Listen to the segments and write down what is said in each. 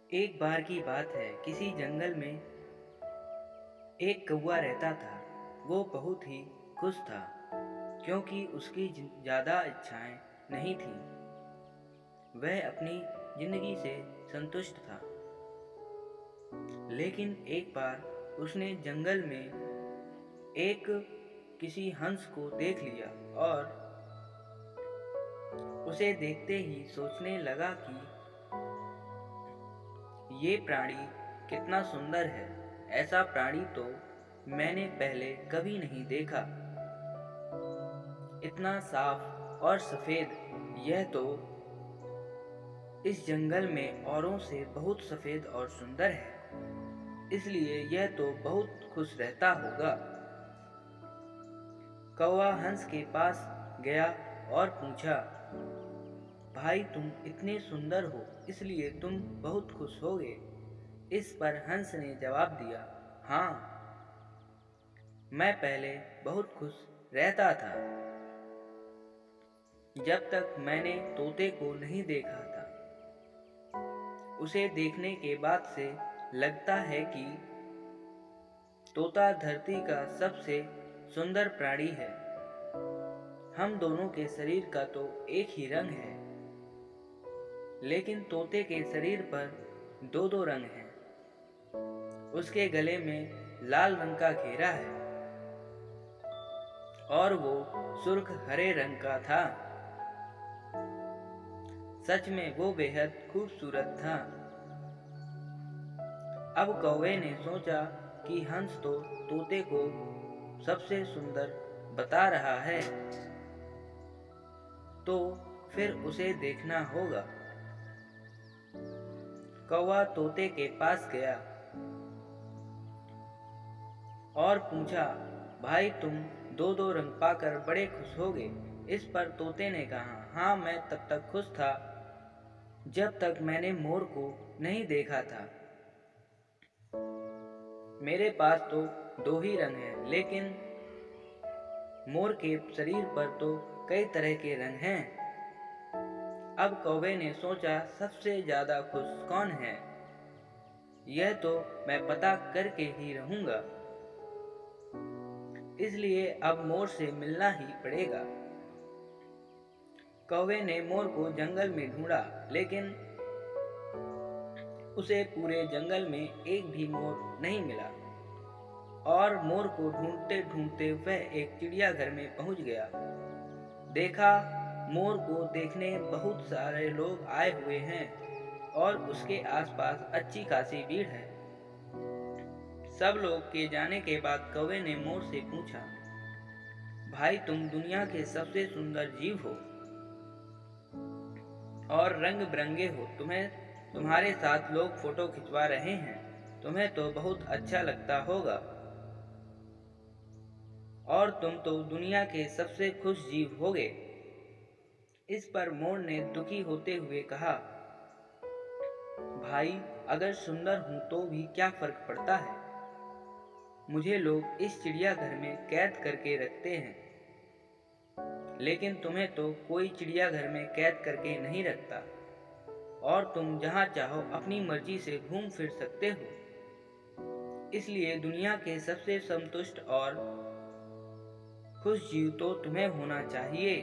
एक बार की बात है, किसी जंगल में एक कौवा रहता था। वो बहुत ही खुश था क्योंकि उसकी ज़्यादा इच्छाएं नहीं थीं। वह अपनी जिंदगी से संतुष्ट था। लेकिन एक बार उसने जंगल में एक किसी हंस को देख लिया और उसे देखते ही सोचने लगा कि ये प्राणी कितना सुंदर है। ऐसा प्राणी तो मैंने पहले कभी नहीं देखा। इतना साफ और सफेद, यह तो इस जंगल में औरों से बहुत सफेद और सुंदर है, इसलिए यह तो बहुत खुश रहता होगा। कौवा हंस के पास गया और पूछा, भाई तुम इतने सुंदर हो, इसलिए तुम बहुत खुश होगे। इस पर हंस ने जवाब दिया, हाँ, मैं पहले बहुत खुश रहता था जब तक मैंने तोते को नहीं देखा था। उसे देखने के बाद से लगता है कि तोता धरती का सबसे सुंदर प्राणी है। हम दोनों के शरीर का तो एक ही रंग है, लेकिन तोते के शरीर पर दो दो रंग हैं। उसके गले में लाल रंग का घेरा है और वो सुर्ख हरे रंग का था। सच में वो बेहद खूबसूरत था। अब कौवे ने सोचा कि हंस तो तोते को सबसे सुंदर बता रहा है, तो फिर उसे देखना होगा। कौवा तोते के पास गया और पूछा, भाई तुम दो दो रंग पाकर बड़े खुश होगे। इस पर तोते ने कहा, हाँ, मैं तब तक खुश था जब तक मैंने मोर को नहीं देखा था। मेरे पास तो दो ही रंग हैं, लेकिन मोर के शरीर पर तो कई तरह के रंग हैं। अब कौवे ने सोचा, सबसे ज्यादा खुश कौन है, यह तो मैं पता करके ही रहूंगा। इसलिए अब मोर से मिलना ही पड़ेगा। कौवे ने मोर को जंगल में ढूंढा, लेकिन उसे पूरे जंगल में एक भी मोर नहीं मिला। और मोर को ढूंढते ढूंढते वह एक चिड़ियाघर में पहुंच गया। देखा, मोर को देखने बहुत सारे लोग आए हुए हैं और उसके आसपास अच्छी खासी भीड़ है। सब लोग के जाने के बाद कौवे ने मोर से पूछा, भाई तुम दुनिया के सबसे सुंदर जीव हो और रंग बिरंगे हो। तुम्हारे साथ लोग फोटो खिंचवा रहे हैं। तुम्हें तो बहुत अच्छा लगता होगा और तुम तो दुनिया के सबसे खुश जीव होगे। इस पर मोर ने दुखी होते हुए कहा, भाई अगर सुंदर हूं तो भी क्या फर्क पड़ता है। मुझे लोग इस चिड़ियाघर में कैद करके रखते हैं, लेकिन तुम्हें तो कोई चिड़ियाघर में कैद करके नहीं रखता और तुम जहां चाहो अपनी मर्जी से घूम फिर सकते हो। इसलिए दुनिया के सबसे संतुष्ट और खुश जीव तो तुम्हें होना चाहिए,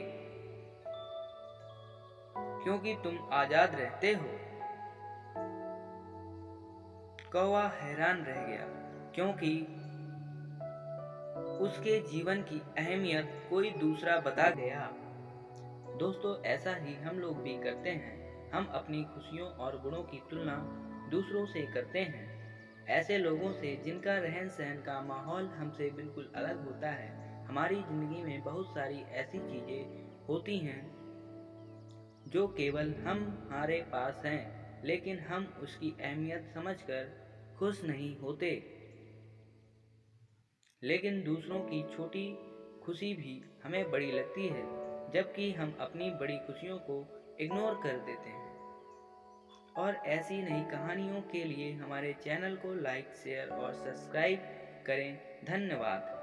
क्योंकि तुम आजाद रहते हो। कौवा हैरान रह गया, क्योंकि उसके जीवन की अहमियत कोई दूसरा बता गया। दोस्तों, ऐसा ही हम लोग भी करते हैं। हम अपनी खुशियों और गुणों की तुलना दूसरों से करते हैं, ऐसे लोगों से जिनका रहन सहन का माहौल हमसे बिल्कुल अलग होता है। हमारी जिंदगी में बहुत सारी ऐसी चीजें होती हैं जो केवल हमारे पास हैं, लेकिन हम उसकी अहमियत समझकर खुश नहीं होते। लेकिन दूसरों की छोटी खुशी भी हमें बड़ी लगती है, जबकि हम अपनी बड़ी खुशियों को इग्नोर कर देते हैं। और ऐसी नई कहानियों के लिए हमारे चैनल को लाइक, शेयर और सब्सक्राइब करें। धन्यवाद।